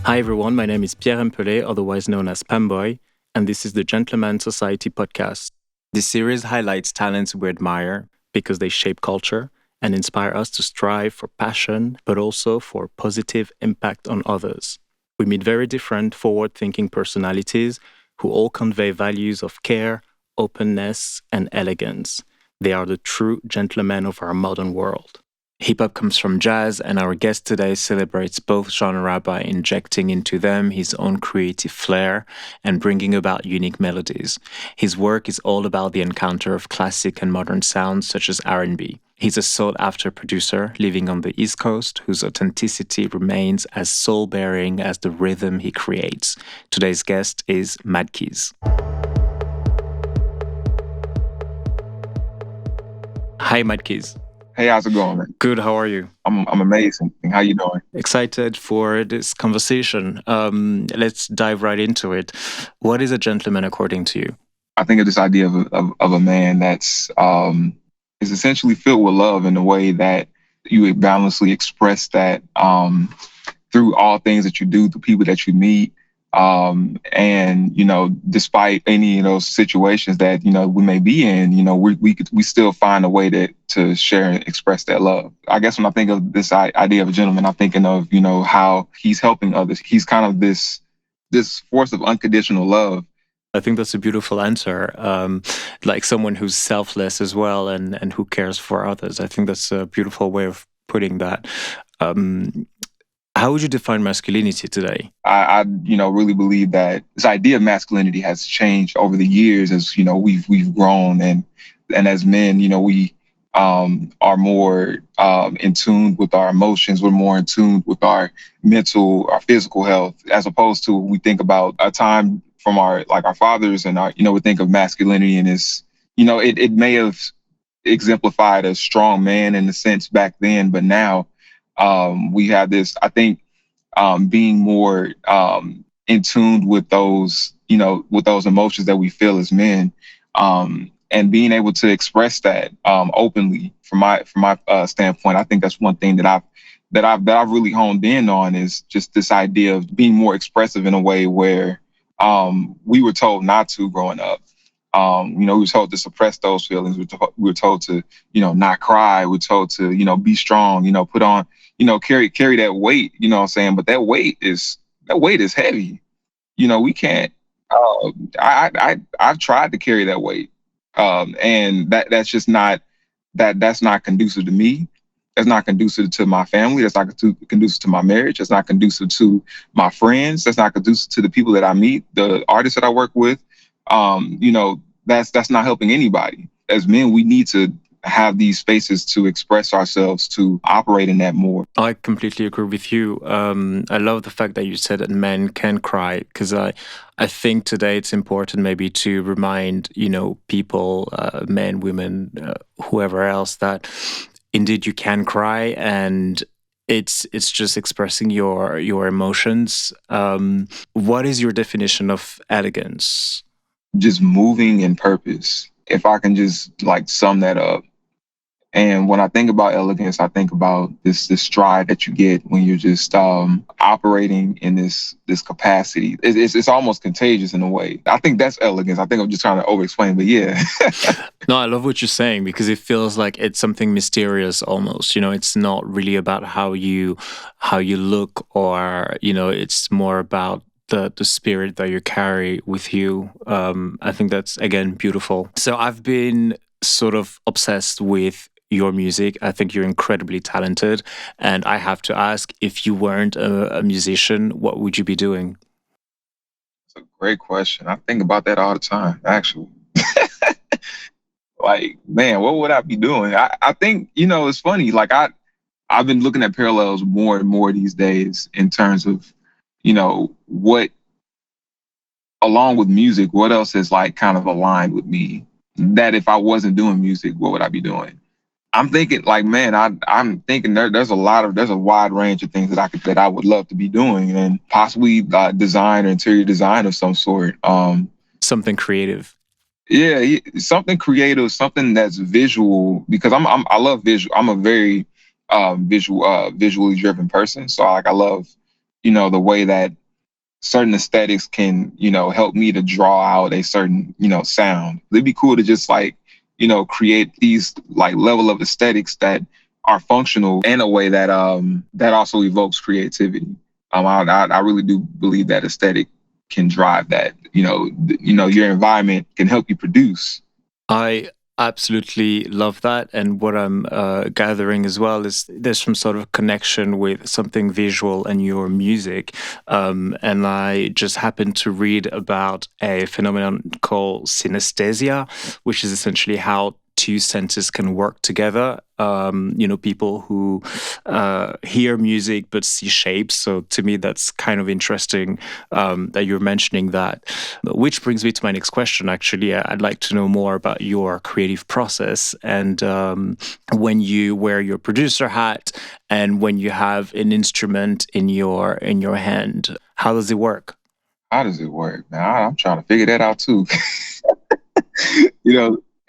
Hi everyone, my name is Pierre M'Pelé, otherwise known as Pam Boy, and this is the Gentleman Society podcast. This series highlights talents we admire because they shape culture and inspire us to strive for passion, but also for positive impact on others. We meet very different, forward thinking personalities who all convey values of care, openness, and elegance. They are the true gentlemen of our modern world. Hip hop comes from jazz, and our guest today celebrates both genres by injecting into them his own creative flair and bringing about unique melodies. His work is all about the encounter of classic and modern sounds such as R&B. He's a sought-after producer living on the East Coast whose authenticity remains as soul-bearing as the rhythm he creates. Today's guest is Mad Keys. Hi, Mad Keys. Hey, how's it going, man? Good, how are you? I'm amazing. How you doing? Excited for this conversation. Let's dive right into it. What is a gentleman according to you? I think of this idea of a man that's is essentially filled with love in a way that you would balancedly express that through all things that you do, through people that you meet. And despite any of those situations that we may be in, we still find a way to share and express that love. I guess when I think of this idea of a gentleman, I'm thinking of how he's helping others. He's kind of this force of unconditional love. I think that's a beautiful answer. Like someone who's selfless as well and who cares for others. I think that's a beautiful way of putting that. How would you define masculinity today? I really believe that this idea of masculinity has changed over the years as we've grown and as men, we are more in tune with our emotions. We're more in tune with our mental, our physical health, as opposed to we think about a time from our fathers and we think of masculinity and it may have exemplified a strong man in a sense back then, but now we have this, I think, being more in tune with those emotions that we feel as men, and being able to express that openly. From my standpoint, I think that's one thing that I've really honed in on is just this idea of being more expressive in a way where we were told not to growing up. We were told to suppress those feelings. We were told to, not cry. We're told to, be strong, put on, carry that weight, you know what I'm saying? But that weight is heavy. We can't, I've tried to carry that weight. And that's just not, that's not conducive to me. That's not conducive to my family. That's not conducive to my marriage. That's not conducive to my friends. That's not conducive to the people that I meet, the artists that I work with. That's not helping anybody. As men, we need to have these spaces to express ourselves, to operate in that more. I completely agree with you. I love the fact that you said that men can cry, because I think today it's important maybe to remind, people, men, women, whoever else, that indeed you can cry, and it's just expressing your emotions. What is your definition of elegance? Just moving in purpose. If I can just sum that up. And when I think about elegance, I think about this stride that you get when you're just operating in this capacity. It's almost contagious in a way. I think that's elegance. I think I'm just trying to over-explain, but yeah. No, I love what you're saying because it feels like it's something mysterious almost. It's not really about how you look, or it's more about the spirit that you carry with you. I think that's, again, beautiful. So I've been sort of obsessed with your music. I think you're incredibly talented. And I have to ask, if you weren't a musician, what would you be doing? That's a great question. I think about that all the time, actually. Man, what would I be doing? I think, it's funny. I've been looking at parallels more and more these days in terms of, what, along with music, what else is kind of aligned with me, that if I wasn't doing music, what would I be doing? I'm thinking man, I'm thinking there's a wide range of things that I would love to be doing, and possibly design or interior design of some sort. Something creative. Yeah, something creative, something that's visual, because I love visual. I'm a very visually driven person. So I love the way that certain aesthetics can, help me to draw out a certain, sound. It'd be cool to just like, create these like level of aesthetics that are functional in a way that that also evokes creativity. I really do believe that aesthetic can drive that. Your environment can help you produce. I absolutely love that. And what I'm gathering as well is there's some sort of connection with something visual and your music. And I just happened to read about a phenomenon called synesthesia, which is essentially how two senses can work together. People who hear music but see shapes. So to me, that's kind of interesting that you're mentioning that. Which brings me to my next question. Actually, I'd like to know more about your creative process and when you wear your producer hat and when you have an instrument in your hand. How does it work? How does it work? Now I'm trying to figure that out too.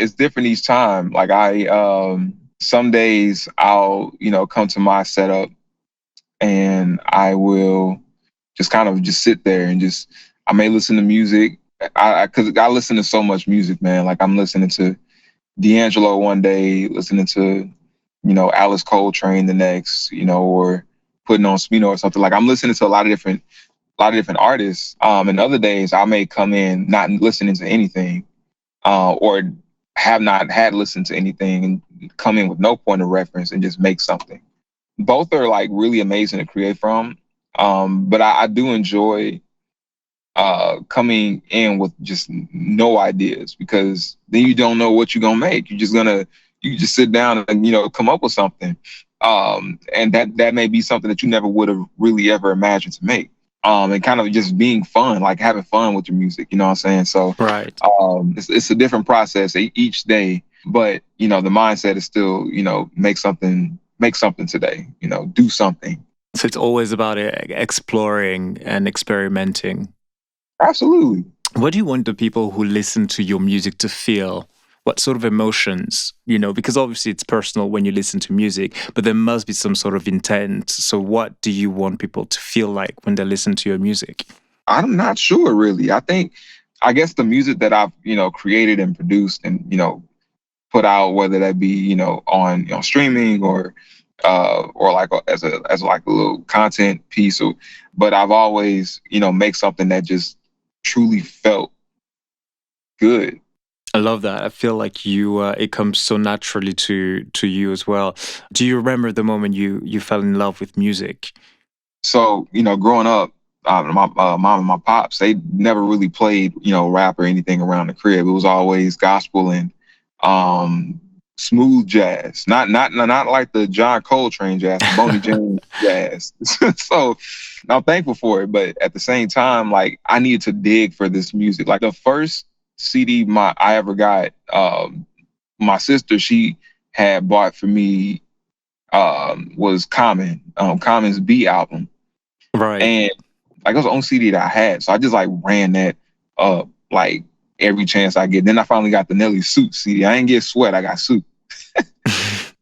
It's different each time. Like some days I'll, come to my setup and I will just kind of just sit there and I may listen to music. Cause I listen to so much music, man. Like I'm listening to D'Angelo one day, listening to, Alice Coltrane the next, or putting on Smino or something. Like I'm listening to a lot of different artists. And other days I may come in not listening to anything, or have not had listened to anything and come in with no point of reference and just make something. Both are like really amazing to create from. But I do enjoy coming in with just no ideas, because then you don't know what you're gonna make. You just sit down and come up with something. And that may be something that you never would have really ever imagined to make. And kind of just being fun, like having fun with your music, you know what I'm saying? So Right. it's a different process each day, but the mindset is still, make something today, do something. So it's always about exploring and experimenting. Absolutely. What do you want the people who listen to your music to feel? What sort of emotions? Because obviously it's personal when you listen to music, but there must be some sort of intent. So what do you want people to feel like when they listen to your music? I'm not sure, really. I guess the music that I've, created and produced and, put out, whether that be, on, streaming or like as like a little content piece, but I've always, make something that just truly felt good. I love that. I feel like it comes so naturally to you as well. Do you remember the moment you fell in love with music? So, growing up, my mom and my pops, they never really played, rap or anything around the crib. It was always gospel and smooth jazz, not like the John Coltrane jazz, the Boney James jazz. So I'm thankful for it, but at the same time, like I needed to dig for this music. Like the first CD I ever got, my sister, she had bought for me, was Common's B album. Right. And like it was the only CD that I had. So I just like ran that up like every chance I get. Then I finally got the Nelly Suit CD. I didn't get Sweat, I got Suit.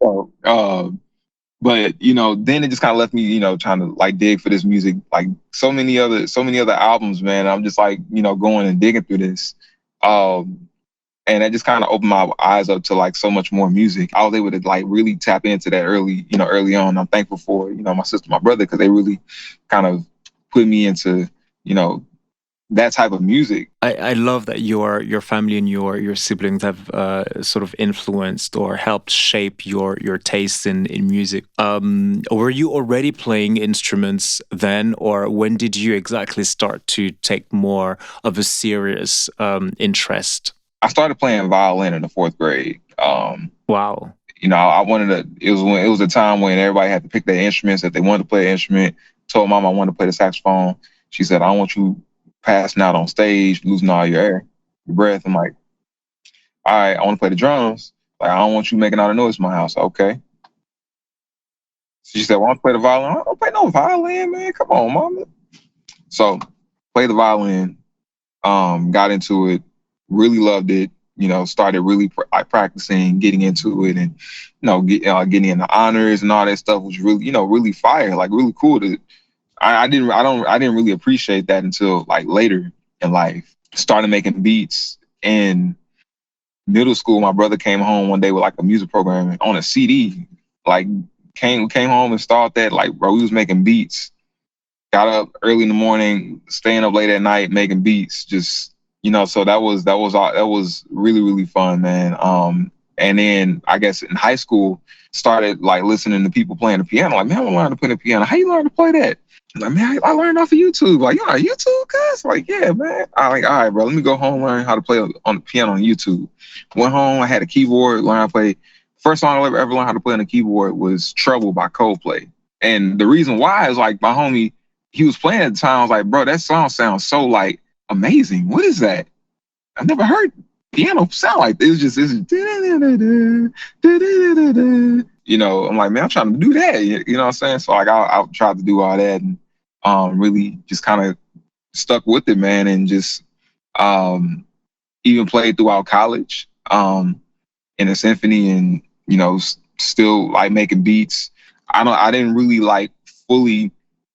So but then it just kind of left me, trying to like dig for this music, like so many other albums, man. I'm just like, going and digging through this. And that just kind of opened my eyes up to like so much more music. I was able to like really tap into that early on. I'm thankful for, my sister, my brother, because they really kind of put me into, that type of music. I love that your family and your siblings have sort of influenced or helped shape your taste in music. Were you already playing instruments then, or when did you exactly start to take more of a serious interest? I started playing violin in the 4th grade. Wow. I wanted to. It was a time when everybody had to pick their instruments. If they wanted to play an instrument, told mom I wanted to play the saxophone. She said, "I don't want you passing out on stage, losing all your air, your breath." I'm like, "All right, I want to play the drums. Like, I don't want you making all the noise in my house." Okay. She said, "Want to play the violin?" "I don't play no violin, man. Come on, mama." So, play the violin. Got into it. Really loved it. Started really practicing, getting into it, and getting into honors and all that stuff was really, really fire. Like really cool to I didn't really appreciate that until like later in life. Started making beats in middle school. My brother came home one day with like a music program on a CD. Like came home and started that. Like, bro, we was making beats. Got up early in the morning, staying up late at night making beats. Just so that was really really fun, man. And then I guess in high school started like listening to people playing the piano. Like, man, I want to learn to play the piano. How you learn to play that? Like, man, I learned off of YouTube. Like, you on YouTube, cuz? Like, yeah, man. I like, all right, bro, let me go home, learn how to play on the piano on YouTube. Went home, I had a keyboard, learned how to play. First song I ever learned how to play on the keyboard was Trouble by Coldplay. And the reason why is like my homie, he was playing at the time. I was like, bro, that song sounds so like amazing. What is that? I've never heard piano sound like this. It's I'm like, man, I'm trying to do that. You know what I'm saying? So like I tried to do all that and really just kind of stuck with it, man, and just even played throughout college in a symphony and still like making beats. I didn't really like fully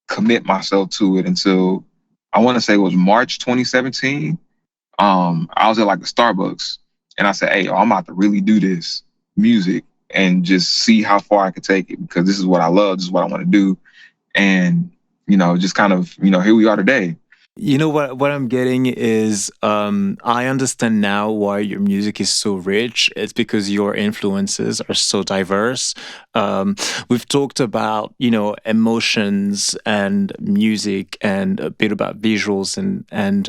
commit myself to it until I want to say it was March 2017. I was at like a Starbucks and I said, hey, I'm about to really do this music and just see how far I could take it because this is what I love. This is what I want to do. And, just kind of, here we are today. You know what I'm getting is I understand now why your music is so rich. It's because your influences are so diverse. We've talked about emotions and music and a bit about visuals and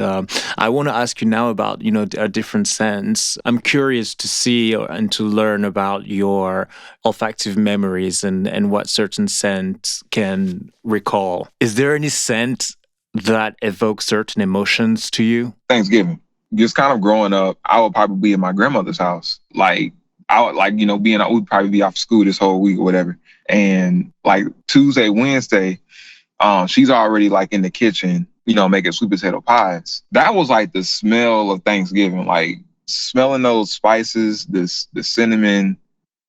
I want to ask you now about a different sense. I'm curious to see and to learn about your olfactive memories and what certain scents can recall. Is there any scent that evokes certain emotions to you? Thanksgiving. Just kind of growing up, I would probably be at my grandmother's house. Like I would like, we'd probably be off school this whole week or whatever. And like Tuesday, Wednesday, she's already like in the kitchen, making sweet potato pies. That was like the smell of Thanksgiving, like smelling those spices, the cinnamon,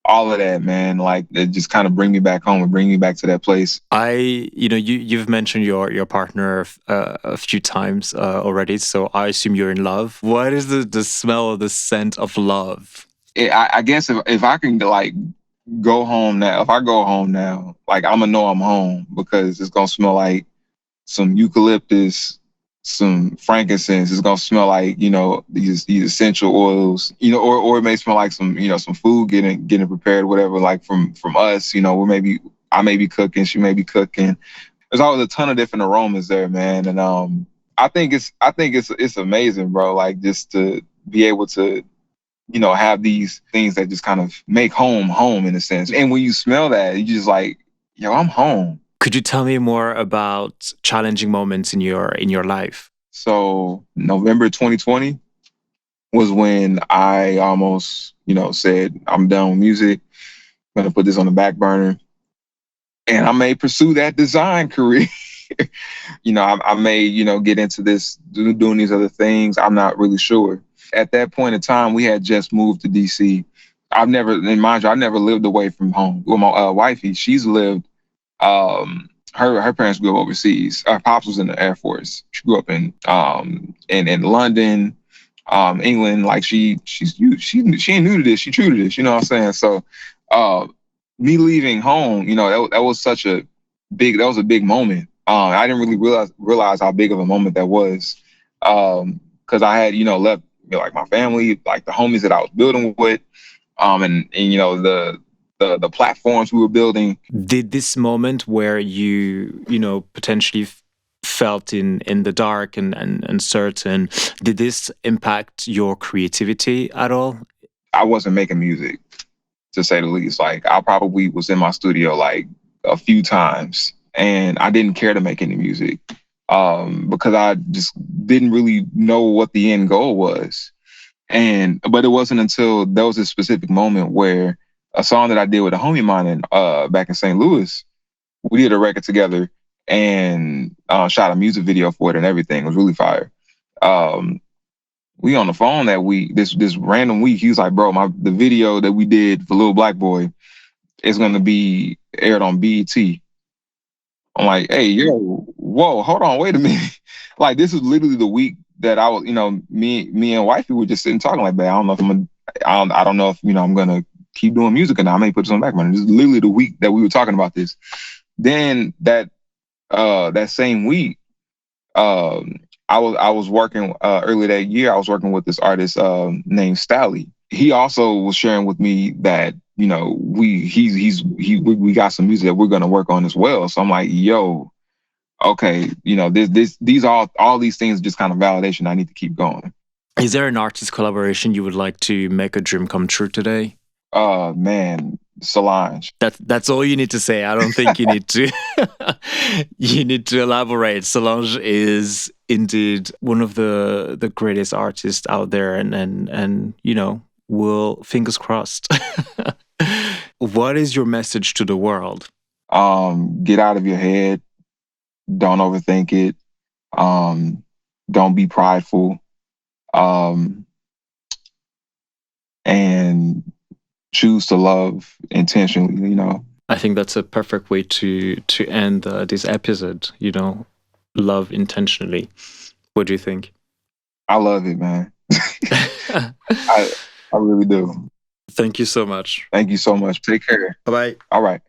all of that, man, like it just kind of bring me back home and bring me back to that place. You've mentioned your partner a few times already, so I assume you're in love. What is the smell or the scent of love? I guess if I can like go home now, if I go home now, like I'm gonna know I'm home because it's gonna smell like some eucalyptus, some frankincense. It's gonna smell like these essential oils, or it may smell like some some food getting prepared, whatever. Like from us, I may be cooking, she may be cooking. There's always a ton of different aromas there, man, and I think it's amazing, bro. Like just to be able to have these things that just kind of make home in a sense. And when you smell that, you just like, yo, I'm home. Could you tell me more about challenging moments in your life? So November 2020 was when I almost, said, I'm done with music. I'm gonna put this on the back burner. And I may pursue that design career. I may, get into this, doing these other things. I'm not really sure. At that point in time, we had just moved to DC. And mind you, I never lived away from home. Well, my wifey, she's lived her parents grew up overseas. Her pops was in the Air Force. She grew up in London, England. Like she ain't new to this. She true to this. You know what I'm saying? So me leaving home, that was a big moment. I didn't really realize how big of a moment that was. Because I had, left like my family, like the homies that I was building with, and the platforms we were building. Did this moment where you potentially felt in the dark and uncertain, did this impact your creativity at all? I wasn't making music, to say the least. Like I probably was in my studio like a few times and I didn't care to make any music because I just didn't really know what the end goal was. But it wasn't until there was a specific moment where a song that I did with a homie of mine back in St. Louis, we did a record together and shot a music video for it and everything. It was really fire. We on the phone that week, this random week, he was like, bro, the video that we did for Little Black Boy is going to be aired on BET. I'm like, hey, yo, whoa, hold on, wait a minute. Like, this is literally the week that I was, me and wifey were just sitting talking like, babe, I don't know if I don't know if, I'm gonna keep doing music or not. I may put this on the back burner. This is literally the week that we were talking about this. Then that same week, I was working early that year. I was working with this artist named Stally. He also was sharing with me that we got some music that we're gonna work on as well. So I'm like, yo, okay, these all these things just kind of validation. I need to keep going. Is there an artist collaboration you would like to make a dream come true today? Man, Solange. That's all you need to say. I don't think you need to you need to elaborate. Solange is indeed one of the greatest artists out there, and will fingers crossed. What is your message to the world? Get out of your head. Don't overthink it. Don't be prideful. And choose to love intentionally. I think that's a perfect way to end this episode. Love intentionally. What do you think? I love it, man. I really do. Thank you so much. Thank you so much. Take care. Bye-bye. All right.